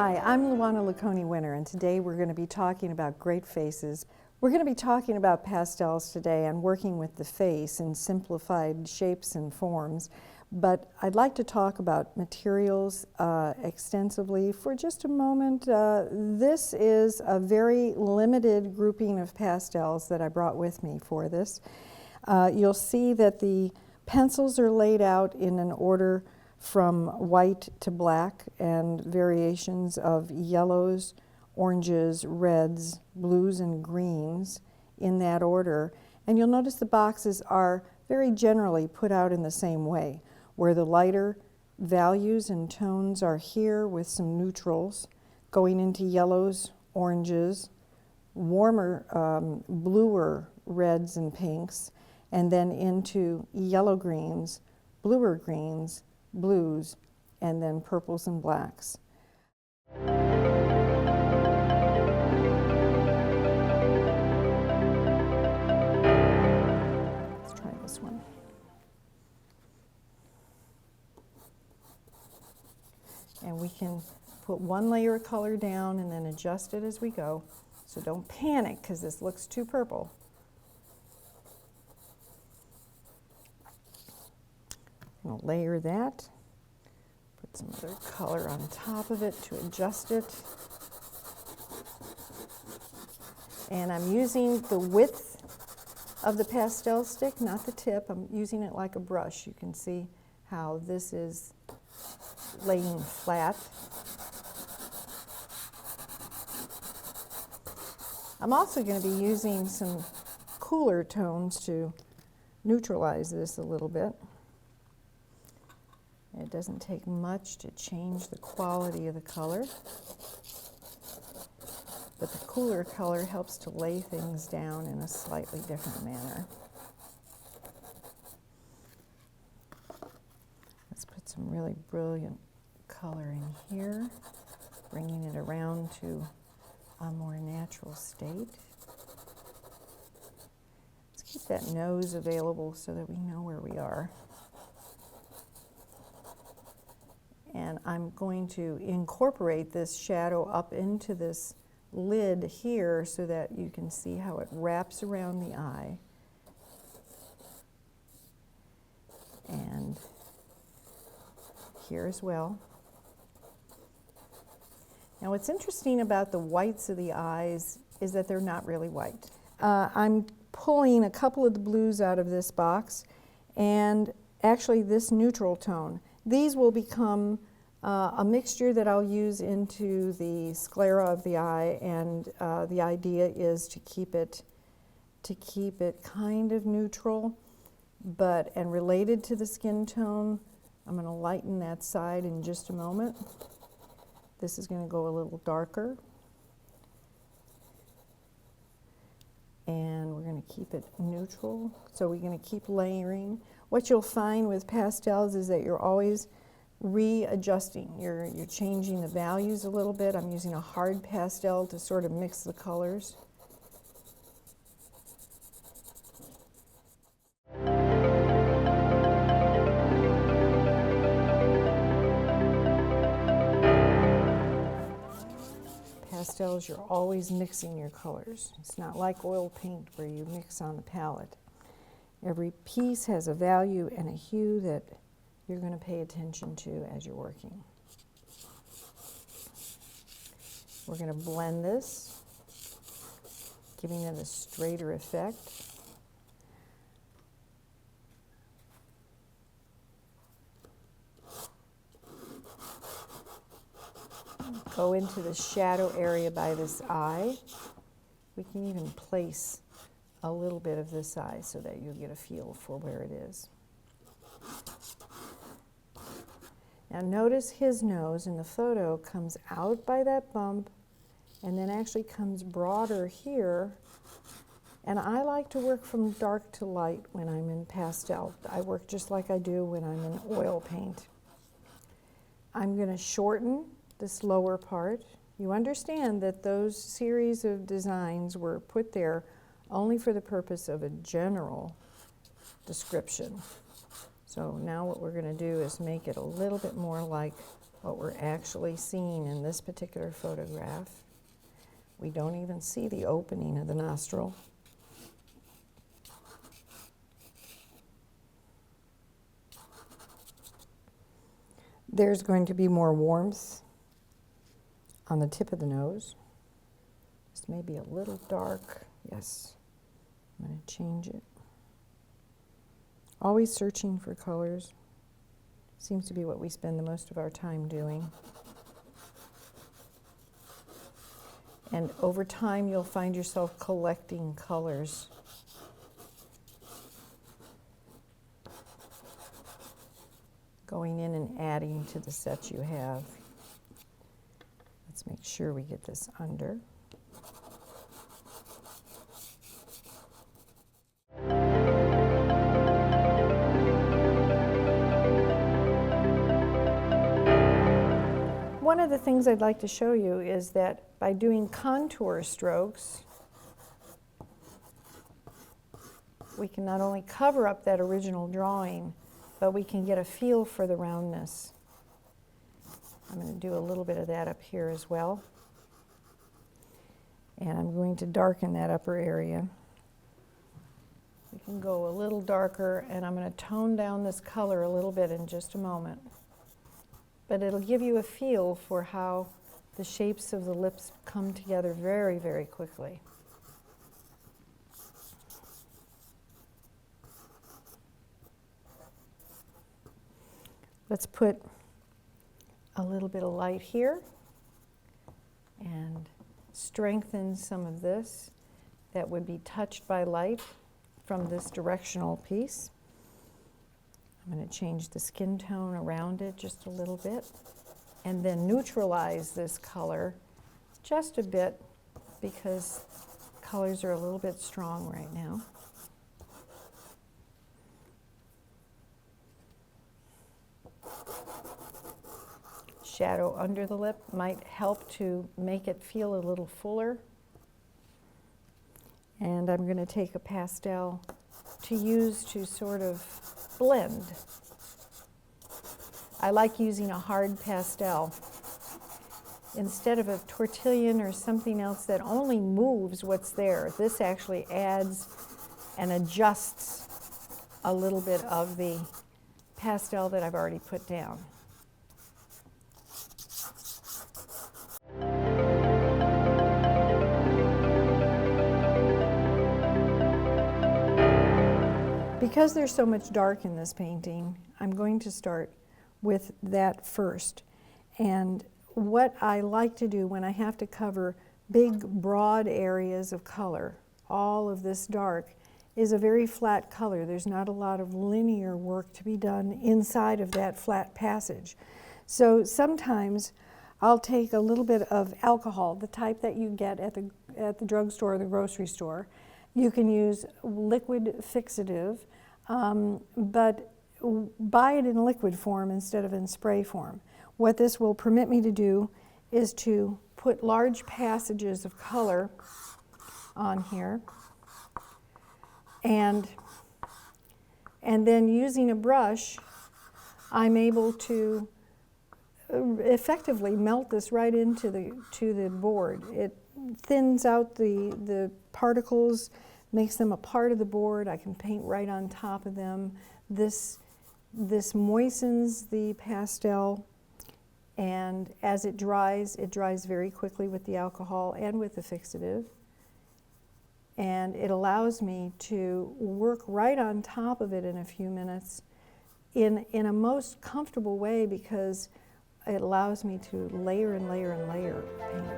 Hi, I'm Luana Luconi winner, and today we're going to be talking about great faces. We're going to be talking about pastels today and working with the face in simplified shapes and forms, but I'd like to talk about materials extensively for just a moment. This is a very limited grouping of pastels that I brought with me for this. You'll see that the pencils are laid out in an order from white to black and variations of yellows, oranges, reds, blues, and greens in that order. And you'll notice the boxes are very generally put out in the same way, where the lighter values and tones are here with some neutrals going into yellows, oranges, warmer, bluer reds and pinks, and then into yellow greens, bluer greens, blues, and then purples and blacks. Let's try this one. And we can put one layer of color down and then adjust it as we go. So don't panic because this looks too purple. I'm going to layer that, put some other color on top of it to adjust it. And I'm using the width of the pastel stick, not the tip. I'm using it like a brush. You can see how this is laying flat. I'm also going to be using some cooler tones to neutralize this a little bit. It doesn't take much to change the quality of the color, but the cooler color helps to lay things down in a slightly different manner. Let's put some really brilliant color in here, bringing it around to a more natural state. Let's keep that nose available so that we know where we are. And I'm going to incorporate this shadow up into this lid here so that you can see how it wraps around the eye. And here as well. Now what's interesting about the whites of the eyes is that they're not really white. I'm pulling a couple of the blues out of this box and actually this neutral tone. These will become a mixture that I'll use into the sclera of the eye, and the idea is to keep it kind of neutral, and related to the skin tone. I'm going to lighten that side in just a moment. This is going to go a little darker, and we're going to keep it neutral. So we're going to keep layering. What you'll find with pastels is that you're always readjusting. You're changing the values a little bit. I'm using a hard pastel to sort of mix the colors. Pastels, you're always mixing your colors. It's not like oil paint where you mix on the palette. Every piece has a value and a hue that you're going to pay attention to as you're working. We're going to blend this, giving it a straighter effect. Go into the shadow area by this eye. We can even place a little bit of this eye so that you'll get a feel for where it is. Now notice his nose in the photo comes out by that bump and then actually comes broader here. And I like to work from dark to light when I'm in pastel. I work just like I do when I'm in oil paint. I'm going to shorten this lower part. You understand that those series of designs were put there only for the purpose of a general description. So now what we're going to do is make it a little bit more like what we're actually seeing in this particular photograph. We don't even see the opening of the nostril. There's going to be more warmth on the tip of the nose. This may be a little dark. Yes, I'm going to change it. Always searching for colors. Seems to be what we spend the most of our time doing. And over time, you'll find yourself collecting colors. Going in and adding to the set you have. Let's make sure we get this under. One of the things I'd like to show you is that by doing contour strokes, we can not only cover up that original drawing, but we can get a feel for the roundness. I'm going to do a little bit of that up here as well. And I'm going to darken that upper area. We can go a little darker, and I'm going to tone down this color a little bit in just a moment. But it'll give you a feel for how the shapes of the lips come together very, very quickly. Let's put a little bit of light here and strengthen some of this that would be touched by light from this directional piece. I'm going to change the skin tone around it just a little bit and then neutralize this color just a bit because colors are a little bit strong right now. Shadow under the lip might help to make it feel a little fuller. And I'm going to take a pastel to use to sort of blend. I like using a hard pastel instead of a tortillon or something else that only moves what's there. This actually adds and adjusts a little bit of the pastel that I've already put down. Because there's so much dark in this painting, I'm going to start with that first. And what I like to do when I have to cover big, broad areas of color, all of this dark, is a very flat color. There's not a lot of linear work to be done inside of that flat passage. So sometimes I'll take a little bit of alcohol, the type that you get at the drugstore or the grocery store. You can use liquid fixative, but buy it in liquid form instead of in spray form. What this will permit me to do is to put large passages of color on here, and then using a brush, I'm able to effectively melt this right into the board. It thins out the particles, makes them a part of the board. I can paint right on top of them. This moistens the pastel, and as it dries very quickly with the alcohol and with the fixative. And it allows me to work right on top of it in a few minutes in a most comfortable way, because it allows me to layer and layer and layer paint.